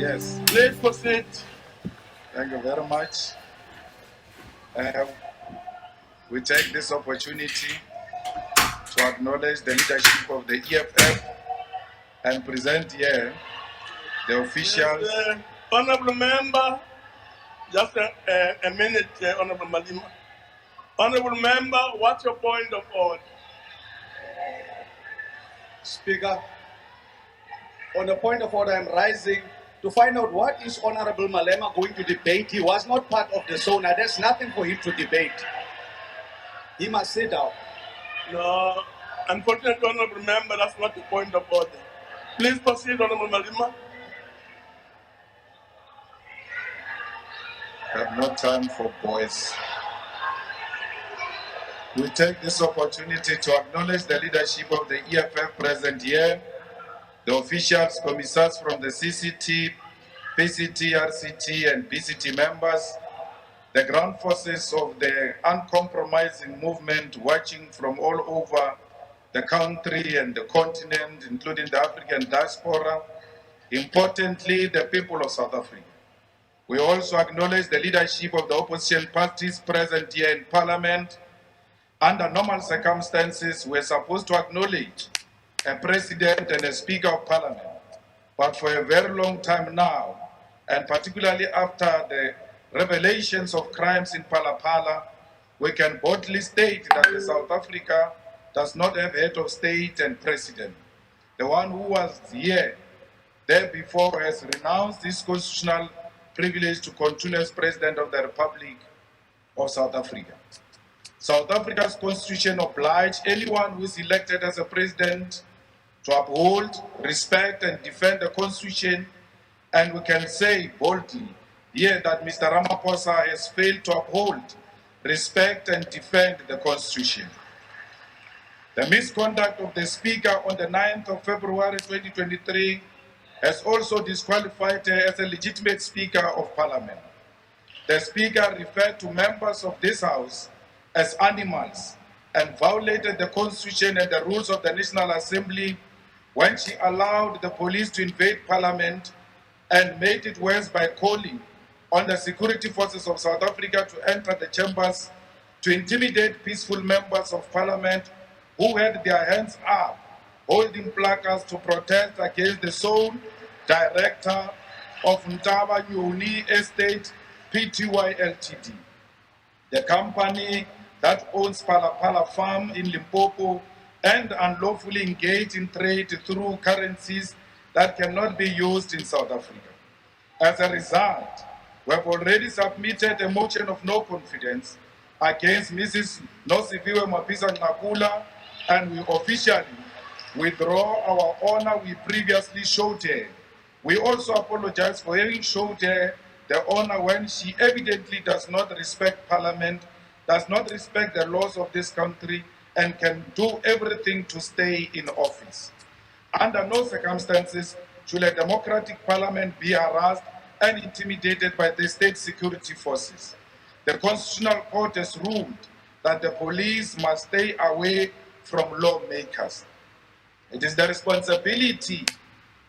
Yes. Please proceed. Thank you very much. We take this opportunity to acknowledge the leadership of the EFF and present here the officials. Yes, Honorable Member, just a minute, Honorable Malema. Honorable Member, what's your point of order? Speaker, on the point of order, I'm rising to find out what is Honorable Malema going to debate. He was not part of the SONA. There's nothing for him to debate. He must sit down. No, unfortunately, Honorable Member, that's not the point of order. Please proceed, Honorable Malema. I have no time for boys. We take this opportunity to acknowledge the leadership of the EFF present here, the officials, commissars from the CCT, PCT, RCT, and BCT members, the ground forces of the uncompromising movement watching from all over the country and the continent, including the African diaspora, importantly, the people of South Africa. We also acknowledge the leadership of the opposition parties present here in Parliament. Under normal circumstances, we're supposed to acknowledge a president and a speaker of Parliament. But for a very long time now, and particularly after the revelations of crimes in Palapala, we can boldly state that the South Africa does not have head of state and president. The one who was here, there before, has renounced his constitutional privilege to continue as President of the Republic of South Africa. South Africa's constitution obliges anyone who is elected as a president to uphold, respect, and defend the constitution, and we can say boldly here that Mr. Ramaphosa has failed to uphold, respect, and defend the constitution. The misconduct of the Speaker on the 9th of February 2023 has also disqualified her as a legitimate Speaker of Parliament. The Speaker referred to members of this House as animals and violated the Constitution and the rules of the National Assembly when she allowed the police to invade Parliament and made it worse by calling on the security forces of South Africa to enter the chambers to intimidate peaceful members of Parliament who had their hands up, holding placards to protest against the sole director of Ntaba Nyoni Estate Pty Ltd, the company that owns Palapala Farm in Limpopo and unlawfully engaged in trade through currencies that cannot be used in South Africa. As a result, we have already submitted a motion of no confidence against Mrs. Nosiviwe Mapisa Nakula, and we officially withdraw our honor we previously showed her. We also apologize for having showed her the honor when she evidently does not respect Parliament, does not respect the laws of this country, and can do everything to stay in office. Under no circumstances should a democratic parliament be harassed and intimidated by the state security forces. The Constitutional Court has ruled that the police must stay away from lawmakers. It is the responsibility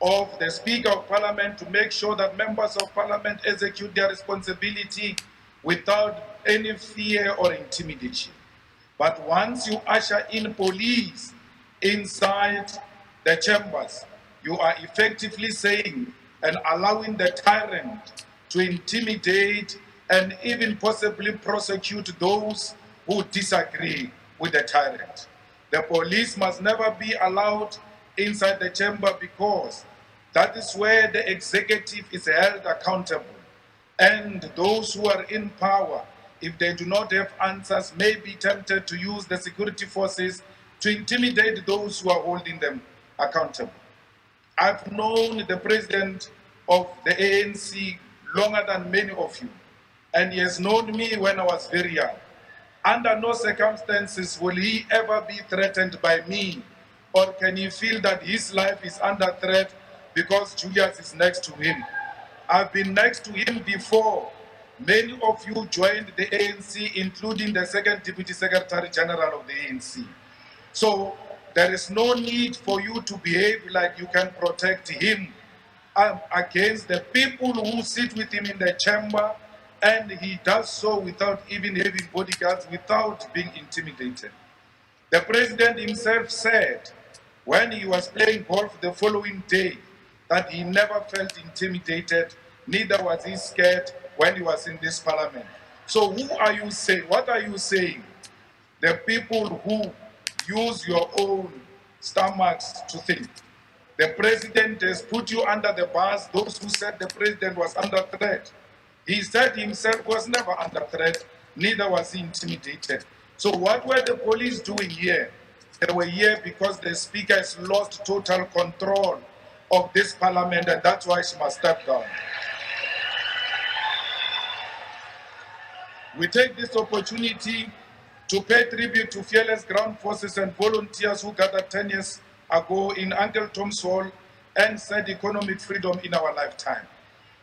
of the Speaker of Parliament to make sure that members of Parliament execute their responsibility without any fear or intimidation. But once you usher in police inside the chambers, you are effectively saying and allowing the tyrant to intimidate and even possibly prosecute those who disagree with the tyrant. The police must never be allowed inside the chamber because that is where the executive is held accountable. And those who are in power, if they do not have answers, may be tempted to use the security forces to intimidate those who are holding them accountable. I've known the president of the ANC longer than many of you, and he has known me when I was very young. Under no circumstances will he ever be threatened by me, or can he feel that his life is under threat because Julius is next to him. I've been next to him before. Many of you joined the ANC, including the second Deputy Secretary General of the ANC. So there is no need for you to behave like you can protect him. against the people who sit with him in the chamber, and he does so without even having bodyguards, without being intimidated. The president himself said when he was playing golf the following day that he never felt intimidated, neither was he scared when he was in this parliament. So who are you saying? What are you saying? The people who use your own stomachs to think. The president has put you under the bus, those who said the president was under threat. He said himself was never under threat, neither was he intimidated. So what were the police doing here? They were here because the speaker has lost total control of this parliament, and that's why she must step down. We take this opportunity to pay tribute to fearless ground forces and volunteers who gathered 10 years ago in Uncle Tom's Hall and said economic freedom in our lifetime.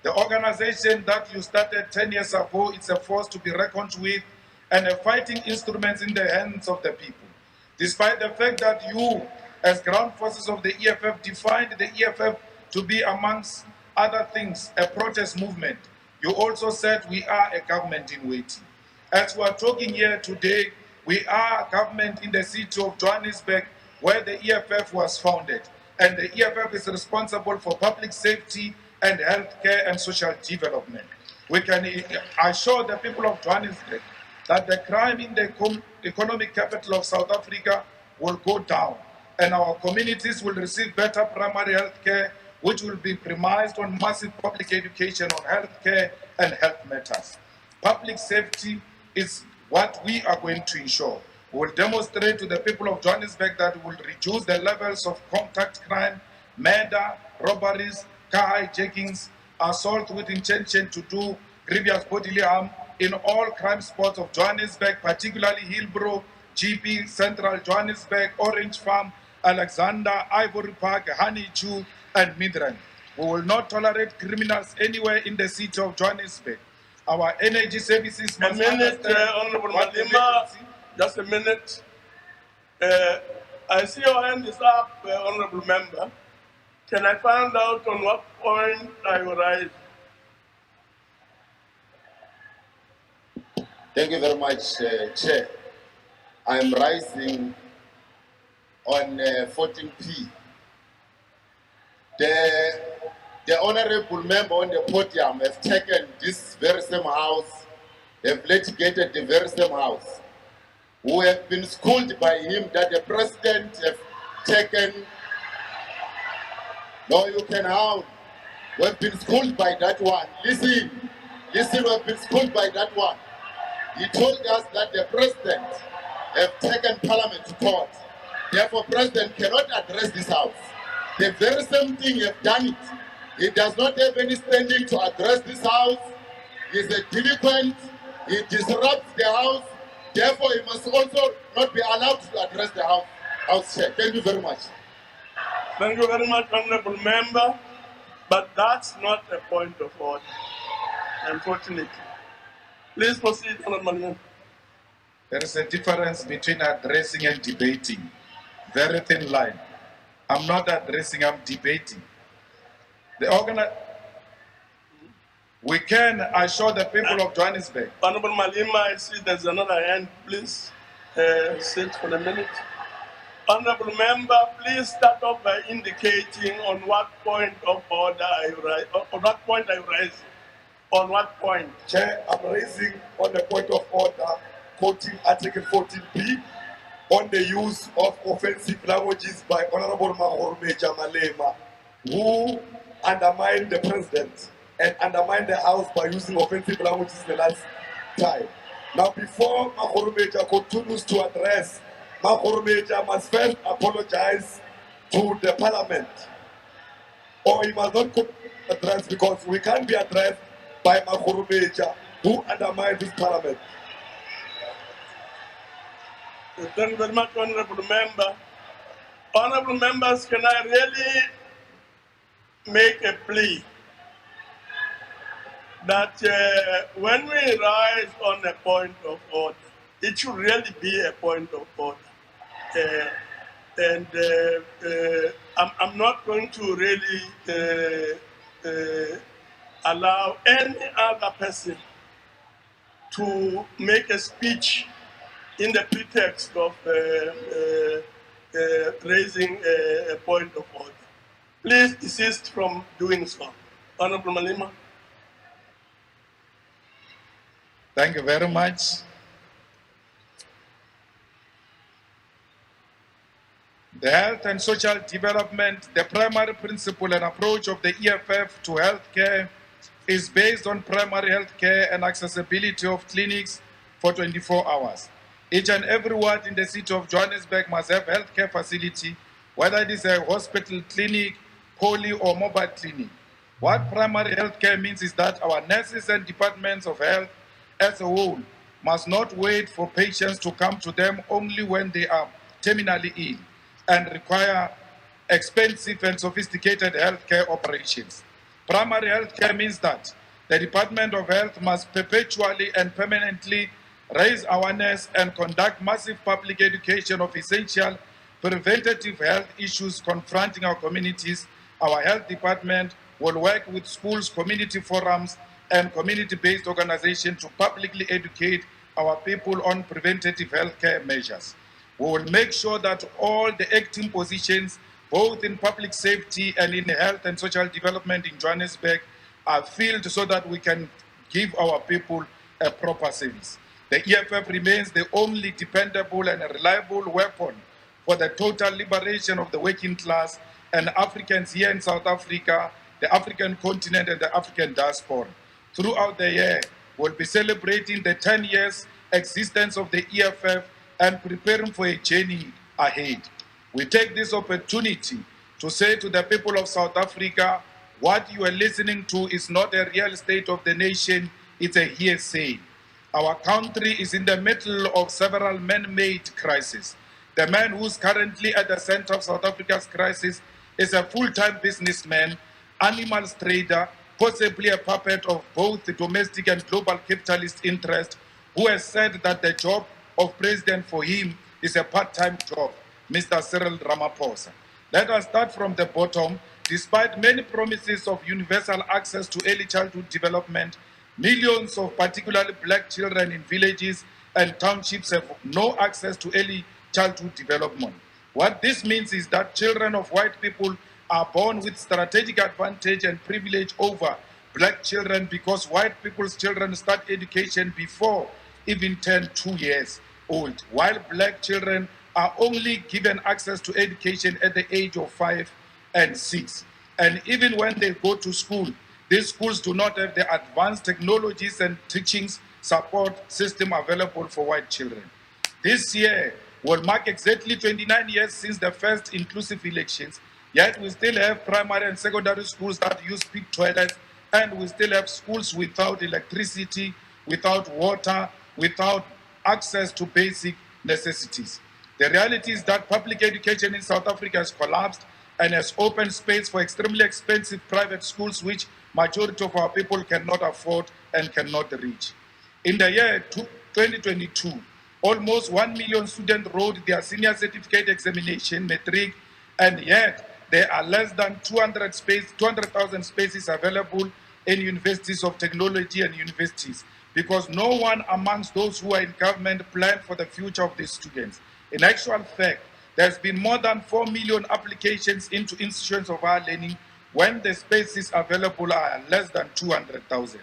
The organization that you started 10 years ago is a force to be reckoned with and a fighting instrument in the hands of the people. Despite the fact that you, as ground forces of the EFF, defined the EFF to be, amongst other things, a protest movement, you also said we are a government in waiting. As we are talking here today, we are a government in the city of Johannesburg, where the EFF was founded. And the EFF is responsible for public safety and healthcare and social development. We can assure the people of Johannesburg that the crime in the economic capital of South Africa will go down, and our communities will receive better primary healthcare, which will be premised on massive public education on healthcare and health matters. Public safety is what we are going to ensure. We will demonstrate to the people of Johannesburg that we will reduce the levels of contact crime, murder, robberies, car hijackings, assault with intention to do grievous bodily harm in all crime spots of Johannesburg, particularly Hillbrow, GP, Central Johannesburg, Orange Farm, Alexander, Ivory Park, Honeydew, and Midrand. We will not tolerate criminals anywhere in the city of Johannesburg. Our energy services must Honorable Malema, just a minute. I see your hand is up, Honorable Member. Can I find out on what point I will rise? Thank you very much, Chair. I am rising on 14P. The honorable member on the podium has taken this very same house, have litigated the very same house, who have been schooled by him that the president have taken. No, you can have. We have been schooled by that one. Listen, we have been schooled by that one. He told us that the president have taken parliament to court. Therefore, president cannot address this house. The very same thing have done it. He does not have any standing to address this house. He is a delinquent. He disrupts the house. Therefore, he must also not be allowed to address the house chair. Thank you very much. Thank you very much, Honorable Member. But that's not a point of order, unfortunately. Please proceed, Honorable Member. There is a difference between addressing and debating. Very thin line. I'm not addressing, I'm debating. We can assure the people of Johannesburg. Honorable Malema, I see there's another hand. Please sit for a minute. Honorable Member, please start off by indicating on what point of order I rise. On what point I rise. On what point? Chair, I'm raising on the point of order, quoting Article 14B, on the use of offensive languages by Honorable Julius Malema, who undermined the president and undermined the House by using offensive languages the last time. Now, before Julius continues to address, Julius must first apologize to the Parliament, or he must not address, because we can't be addressed by Julius, who undermined this Parliament. Thank you very much, Honorable Member. Honorable Members, can I really make a plea that when we rise on a point of order, it should really be a point of order. I'm not going to really allow any other person to make a speech in the pretext of raising a point of order. Please desist from doing so. Honorable Malema. Thank you very much. The health and social development, the primary principle and approach of the EFF to healthcare is based on primary healthcare and accessibility of clinics for 24 hours. Each and every ward in the city of Johannesburg must have healthcare facility, whether it is a hospital, clinic, poly or mobile clinic. What primary healthcare means is that our nurses and departments of health as a whole must not wait for patients to come to them only when they are terminally ill and require expensive and sophisticated healthcare operations. Primary healthcare means that the Department of Health must perpetually and permanently raise awareness and conduct massive public education of essential preventative health issues confronting our communities. Our health department will work with schools, community forums, and community-based organizations to publicly educate our people on preventative healthcare measures. We will make sure that all the acting positions, both in public safety and in health and social development in Johannesburg, are filled so that we can give our people a proper service. The EFF remains the only dependable and reliable weapon for the total liberation of the working class and Africans here in South Africa, the African continent, and the African diaspora. Throughout the year, we'll be celebrating the 10 years existence of the EFF and preparing for a journey ahead. We take this opportunity to say to the people of South Africa, what you are listening to is not a real state of the nation, it's a hearsay. Our country is in the middle of several man-made crises. The man who's currently at the center of South Africa's crisis is a full-time businessman, animals trader, possibly a puppet of both the domestic and global capitalist interest, who has said that the job of president for him is a part-time job, Mr. Cyril Ramaphosa. Let us start from the bottom. Despite many promises of universal access to early childhood development, millions of particularly black children in villages and townships have no access to early childhood development. What this means is that children of white people are born with strategic advantage and privilege over black children because white people's children start education before even turn 2 years old, while black children are only given access to education at the age of 5 and 6. And even when they go to school, these schools do not have the advanced technologies and teaching support system available for white children. This year will mark exactly 29 years since the first inclusive elections, yet we still have primary and secondary schools that use pig toilets, and we still have schools without electricity, without water, without access to basic necessities. The reality is that public education in South Africa has collapsed and has opened space for extremely expensive private schools which majority of our people cannot afford and cannot reach. In the year 2022, almost 1 million students wrote their senior certificate examination, matric, and yet there are less than 200,000 spaces available in universities of technology and universities, because no one amongst those who are in government planned for the future of these students. In actual fact, there's been more than 4 million applications into institutions of higher learning when the spaces available are less than 200,000.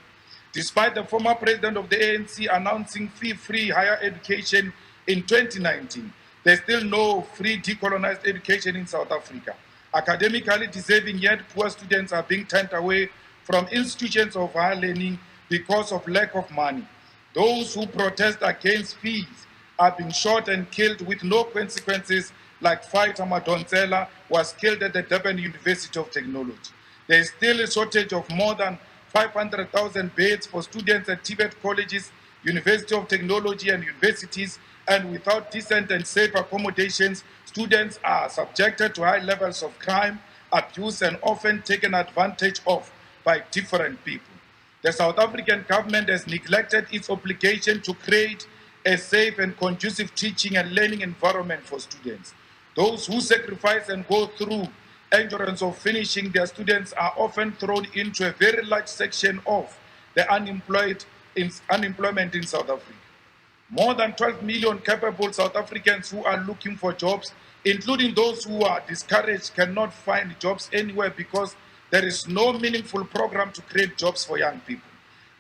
Despite the former president of the ANC announcing fee-free higher education in 2019, there's still no free decolonized education in South Africa. Academically deserving yet poor students are being turned away from institutions of higher learning because of lack of money. Those who protest against fees are being shot and killed with no consequences, like fighter Madonsela was killed at the Durban University of Technology. There is still a shortage of more than 500,000 beds for students at Tibet colleges, University of Technology and universities, and without decent and safe accommodations, students are subjected to high levels of crime, abuse, and often taken advantage of by different people. The South African government has neglected its obligation to create a safe and conducive teaching and learning environment for students. Those who sacrifice and go through endurance of finishing their students are often thrown into a very large section of the unemployment in South Africa. More than 12 million capable South Africans who are looking for jobs, including those who are discouraged, cannot find jobs anywhere because there is no meaningful program to create jobs for young people.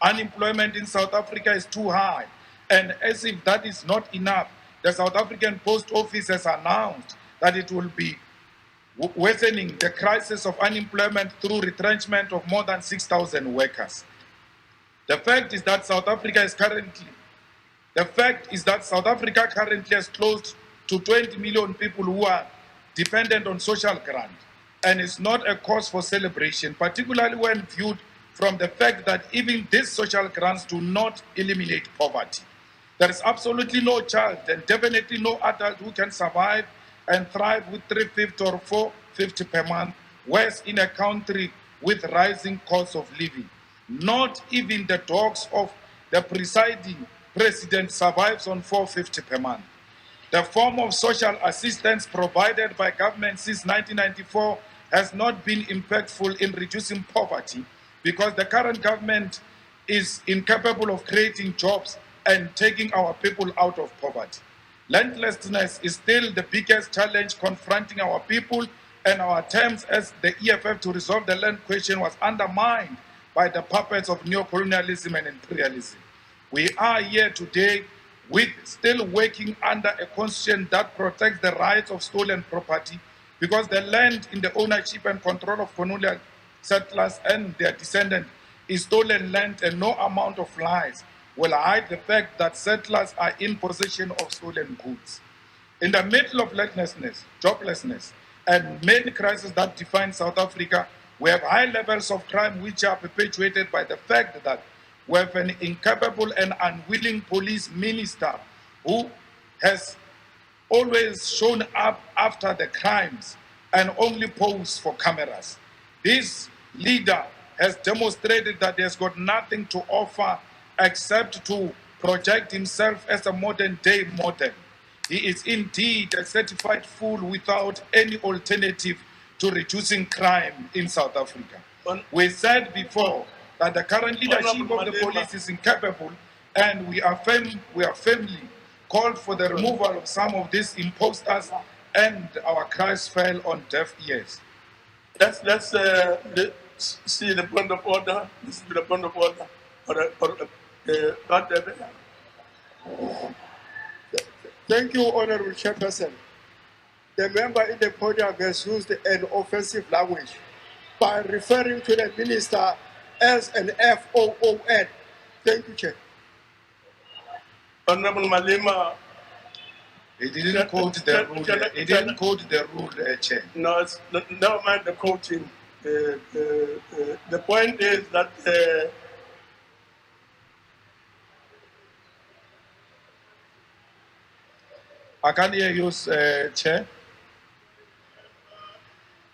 Unemployment in South Africa is too high, and as if that is not enough, the South African Post Office has announced that it will be worsening the crisis of unemployment through retrenchment of more than 6,000 workers. The fact is that South Africa currently has close to 20 million people who are dependent on social grant, and it's not a cause for celebration, particularly when viewed from the fact that even these social grants do not eliminate poverty. There is absolutely no child and definitely no adult who can survive and thrive with $350 or $450 per month, whereas in a country with rising costs of living. Not even the dogs of the presiding president survives on $450 per month. The form of social assistance provided by government since 1994 has not been impactful in reducing poverty because the current government is incapable of creating jobs and taking our people out of poverty. Landlessness is still the biggest challenge confronting our people, and our attempts as the EFF to resolve the land question was undermined by the puppets of neocolonialism and imperialism. We are here today with still working under a constitution that protects the rights of stolen property because the land in the ownership and control of colonial settlers and their descendants is stolen land, and no amount of lies will hide the fact that settlers are in possession of stolen goods. In the middle of joblessness, and many crises that define South Africa, we have high levels of crime which are perpetuated by the fact that we have an incapable and unwilling police minister who has always shown up after the crimes and only pose for cameras. This leader has demonstrated that he has got nothing to offer except to project himself as a modern-day model. He is indeed a certified fool without any alternative to reducing crime in South Africa. We said before that the current leadership of the police is incapable, and we are firmly called for the removal of some of these imposters, and our cries fell on deaf ears. Let's see the point of order. This is the point of order. Thank you, Honorable Chairperson. The member in the podium has used an offensive language by referring to the minister as an FOON. Thank you, Chair. Honorable Malema. He didn't quote the rule. He didn't quote the rule, Chair. No, never mind the quoting. The point is that I can't hear you, Chair.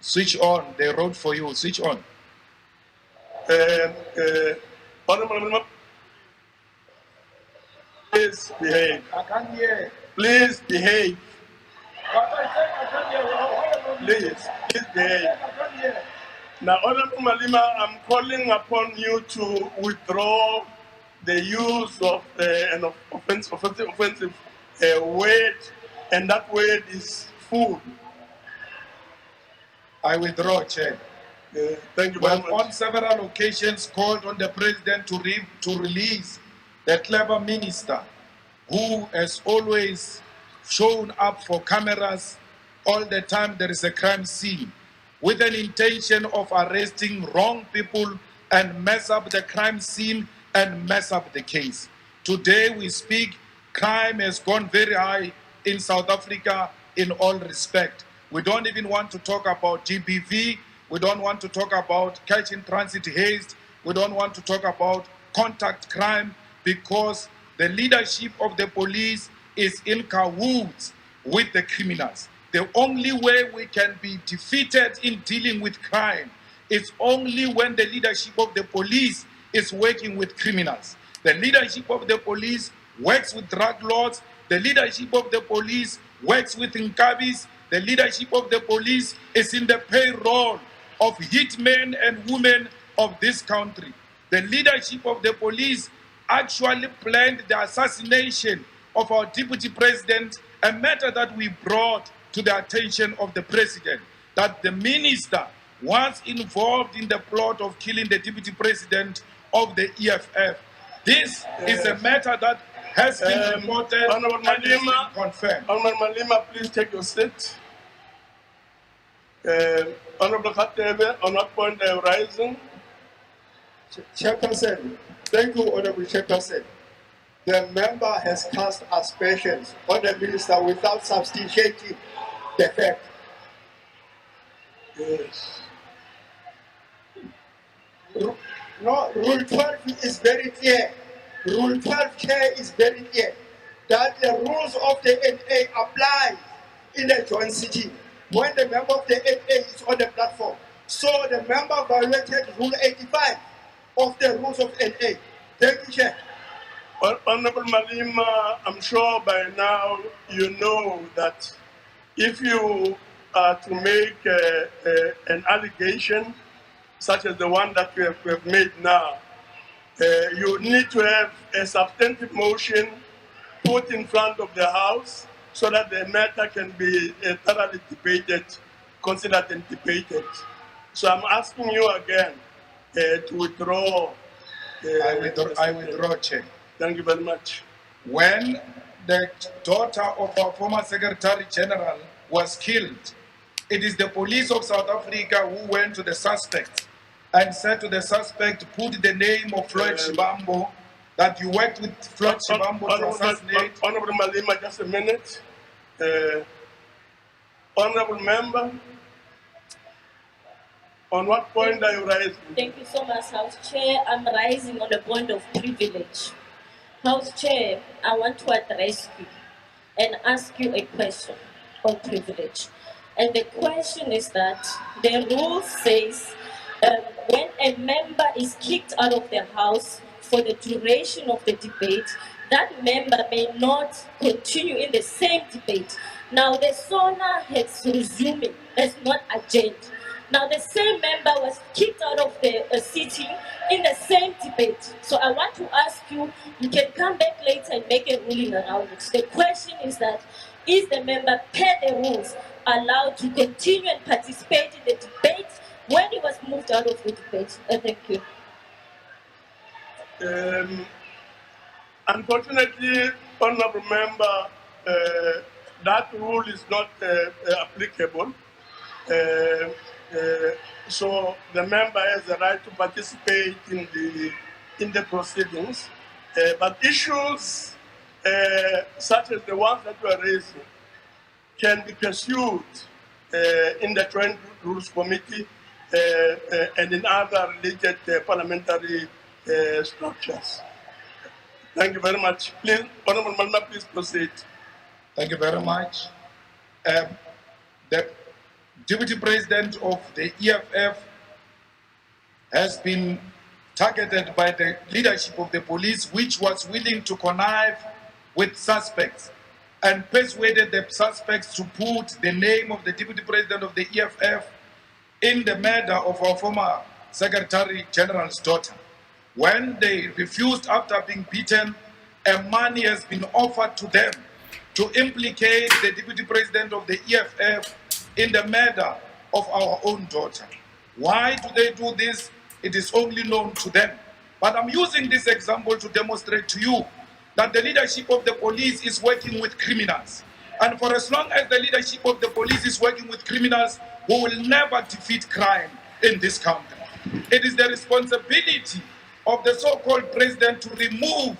Switch on. They wrote for you. Switch on. Honorable Malema, please behave. I can't hear. Please behave. Please behave. Now, Honorable Malema, I'm calling upon you to withdraw the use of an offensive word, and that word is food. I withdraw, Chair. Thank you We very have much. on several occasions called on the President to release the clever minister who has always shown up for cameras all the time there is a crime scene with an intention of arresting wrong people and mess up the crime scene and mess up the case. Today we speak, crime has gone very high in South Africa in all respect. We don't even want to talk about GBV. We don't want to talk about catch in transit haste. We don't want to talk about contact crime because the leadership of the police is in cahoots with the criminals. The only way we can be defeated in dealing with crime is only when the leadership of the police is working with criminals. The leadership of the police works with drug lords. The leadership of the police works with Nkabis. the leadership of the police is in the payroll of hitmen and women of this country. The leadership of the police actually planned the assassination of our deputy president, a matter that we brought to the attention of the president, that the minister was involved in the plot of killing the deputy president of the EFF. This is a matter that has been reported Honorable and has been Malema, confirmed. Honorable Malema, please take your seat. Honorable Katebe, on what point are you rising? Chairperson, thank you, Honorable Chairperson. The member has cast aspersions on the minister without substantiating the fact. Yes. No, Rule 12 is very clear. Rule 12 Chair is very clear that the rules of the NA apply in the joint sitting when the member of the NA is on the platform. So the member violated Rule 85 of the rules of NA. Thank you, Chair. Honorable Malema, I'm sure by now you know that if you are to make an allegation such as the one that we have made now, you need to have a substantive motion put in front of the House so that the matter can be thoroughly debated, considered and debated. So I'm asking you again to withdraw. I withdraw, Chair. Thank you very much. When the daughter of our former Secretary General was killed, it is the police of South Africa who went to the suspect and said to the suspect, put the name of Floyd Shibambo, that you worked with Floyd Shibambo to assassinate. Honorable Malema, just a minute. Honorable member, on what point are you rising? Thank you so much, House Chair. I'm rising on the point of privilege. House Chair, I want to address you and ask you a question on privilege. And the question is that the rule says when a member is kicked out of the House for the duration of the debate, that member may not continue in the same debate. Now the SONA has resuming, has not adjourned. Now the same member was kicked out of the sitting in the same debate. So I want to ask you, you can come back later and make a ruling around it. The question is that, is the member per the rules allowed to continue and participate in the debate when he was moved out of the debate? Thank you. Unfortunately, honorable member, that rule is not applicable. So the member has the right to participate in the proceedings, but issues such as the ones that you are raising can be pursued in the Joint Rules Committee and in other related parliamentary structures. Thank you very much. Please, Honorable Malema, please proceed. Thank you very much. The Deputy President of the EFF has been targeted by the leadership of the police, which was willing to connive with suspects and persuaded the suspects to put the name of the Deputy President of the EFF in the murder of our former Secretary General's daughter. When they refused after being beaten, money has been offered to them to implicate the Deputy President of the EFF in the murder of our own daughter. Why do they do this? It is only known to them. But I'm using this example to demonstrate to you that the leadership of the police is working with criminals. And for as long as the leadership of the police is working with criminals, we will never defeat crime in this country. It is the responsibility of the so-called president to remove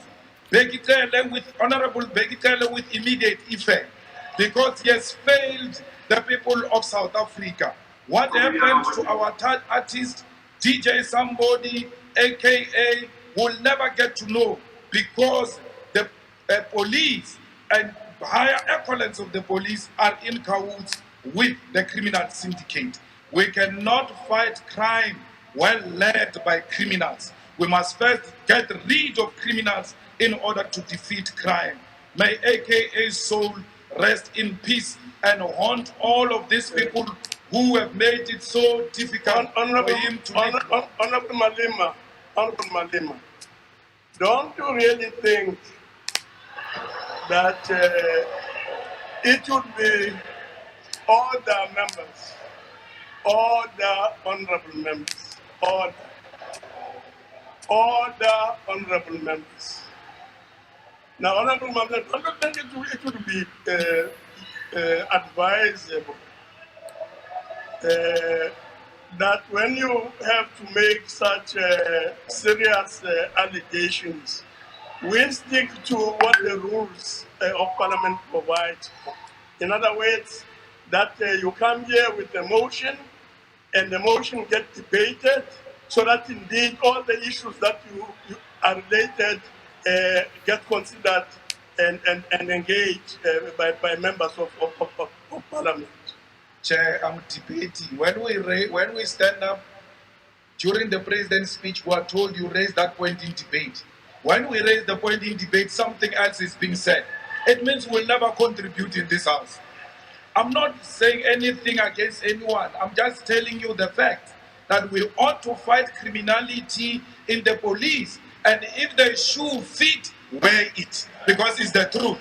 Honorable Begitele with immediate effect, because he has failed the people of South Africa. What happened to our third artist, DJ Somebody, aka, will never get to know, because the police and higher echelons of the police are in cahoots with the criminal syndicate. We cannot fight crime well led by criminals. We must first get rid of criminals in order to defeat crime. May AKA's soul rest in peace and haunt all of these people who have made it so difficult Honorable, for him to live. Honorable Malema, don't you really think that it would be all the members, all the honorable members, all the honorable members. Now, honorable members, don't you think it would be advisable that when you have to make such serious allegations, we stick to what the rules of Parliament provide. In other words, that you come here with a motion and the motion gets debated so that indeed all the issues that you are related get considered and engaged by members of Parliament. Chair, I'm debating. When we stand up during the president's speech, we are told you raise that point in debate. When we raise the point in debate, something else is being said. It means we'll never contribute in this house. I'm not saying anything against anyone. I'm just telling you the fact that we ought to fight criminality in the police. And if the shoe fit, wear it, because it's the truth.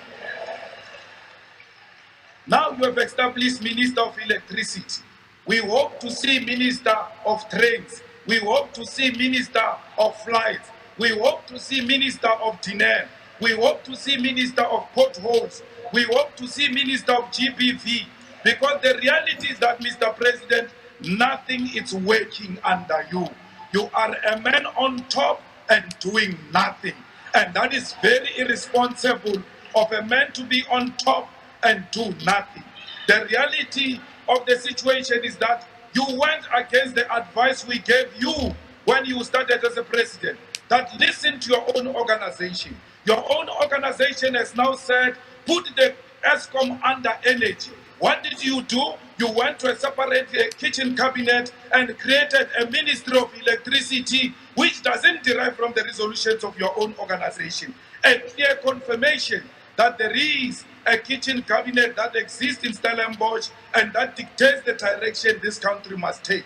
Now you have established Minister of Electricity. We hope to see Minister of Trains. We hope to see Minister of Flights. We hope to see Minister of Dinner. We hope to see Minister of Potholes. We hope to see Minister of GBV. Because the reality is that, Mr. President, nothing is working under you. You are a man on top and doing nothing. And that is very irresponsible of a man to be on top and do nothing. The reality of the situation is that you went against the advice we gave you when you started as a president, that listen to your own organization. Your own organization has now said, put the ESCOM under energy. What did you do? You went to a separate kitchen cabinet and created a Ministry of Electricity, which doesn't derive from the resolutions of your own organization. A clear confirmation that there is a kitchen cabinet that exists in Stellenbosch and that dictates the direction this country must take.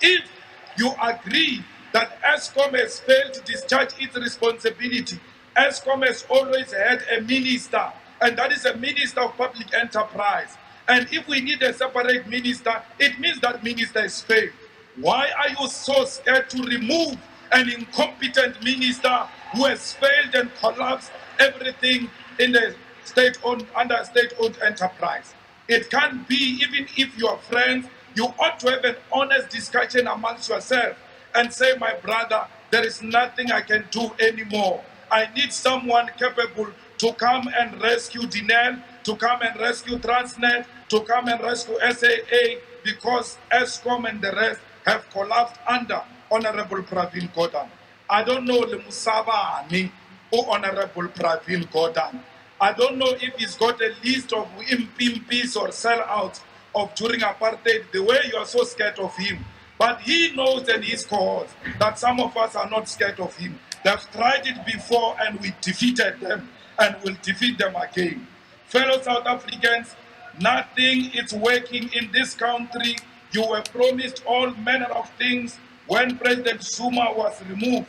If you agree that ESCOM has failed to discharge its responsibility, ESCOM has always had a minister, and that is a Minister of Public Enterprise. And if we need a separate minister, it means that minister has failed. Why are you so scared to remove an incompetent minister who has failed and collapsed everything in the state-owned, under state-owned enterprise? It can't be, even if you are friends, you ought to have an honest discussion amongst yourself and say, my brother, there is nothing I can do anymore. I need someone capable to come and rescue Dinel, to come and rescue Transnet, to come and rescue SAA, because ESCOM and the rest have collapsed under Honorable Pravin Gordhan. I don't know Lemusabani or Honorable Pravin Gordhan. I don't know if he's got a list of impimpis or sellouts of during apartheid, the way you are so scared of him. But he knows and his cohorts that some of us are not scared of him. They've tried it before and we defeated them and will defeat them again. Fellow South Africans, nothing is working in this country. You were promised all manner of things when President Zuma was removed.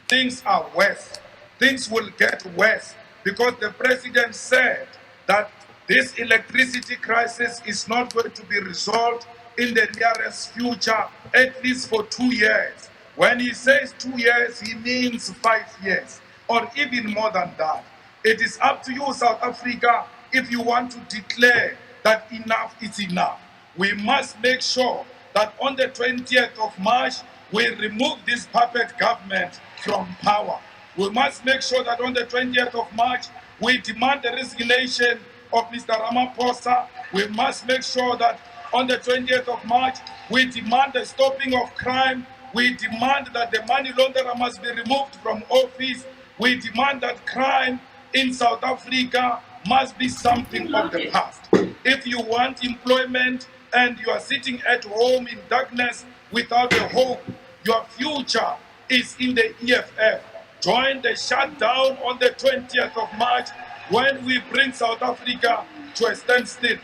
Things are worse. Things will get worse because the president said that this electricity crisis is not going to be resolved in the nearest future, at least for 2 years. When he says 2 years, he means 5 years, or even more than that. It is up to you, South Africa, if you want to declare that enough is enough. We must make sure that on the 20th of March, we remove this puppet government from power. We must make sure that on the 20th of March, we demand the resignation of Mr. Ramaphosa. We must make sure that on the 20th of March, we demand the stopping of crime. We demand that the money launderer must be removed from office. We demand that crime in South Africa must be something of the past. If you want employment and you are sitting at home in darkness without a hope, your future is in the EFF. Join the shutdown on the 20th of March when we bring South Africa to a standstill.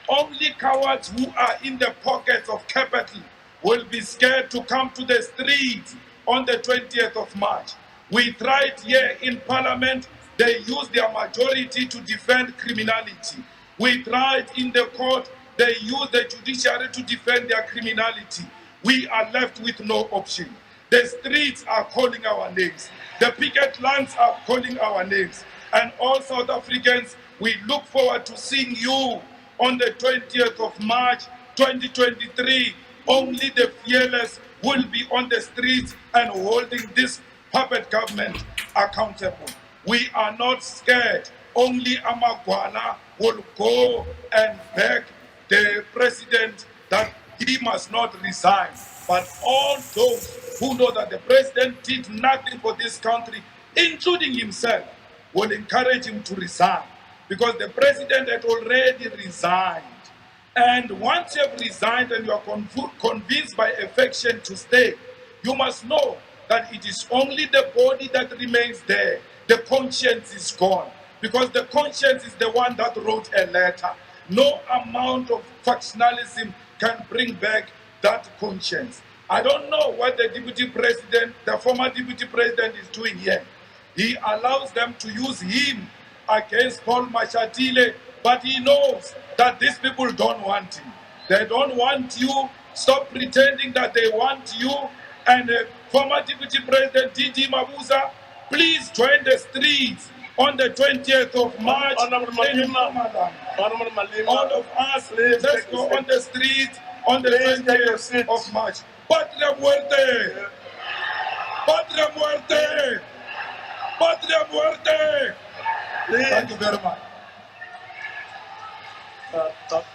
Only cowards who are in the pockets of capital will be scared to come to the streets on the 20th of March. We tried here in Parliament, they used their majority to defend criminality. We tried in the court, they used the judiciary to defend their criminality. We are left with no option. The streets are calling our names. The picket lines are calling our names. And all South Africans, we look forward to seeing you on the 20th of March, 2023. Only the fearless will be on the streets and holding this puppet government accountable. We are not scared. Only Amagwana will go and beg the president that he must not resign. But all those who know that the president did nothing for this country, including himself, will encourage him to resign. Because the president had already resigned. And once you have resigned and you are convinced by affection to stay, you must know that it is only the body that remains there. The conscience is gone. Because the conscience is the one that wrote a letter. No amount of factionalism can bring back that conscience. I don't know what the deputy president, the former deputy president is doing here. He allows them to use him against Paul Mashatile, but he knows that these people don't want him. They don't want you. Stop pretending that they want you. And former deputy president Didi Mabuza, please join the streets on the 20th of March. Honorable Malema, Honorable Malema, all of us, let's go on the street on the 20th of March. Patria muerte! Patria muerte! Patria muerte! Thank you very much.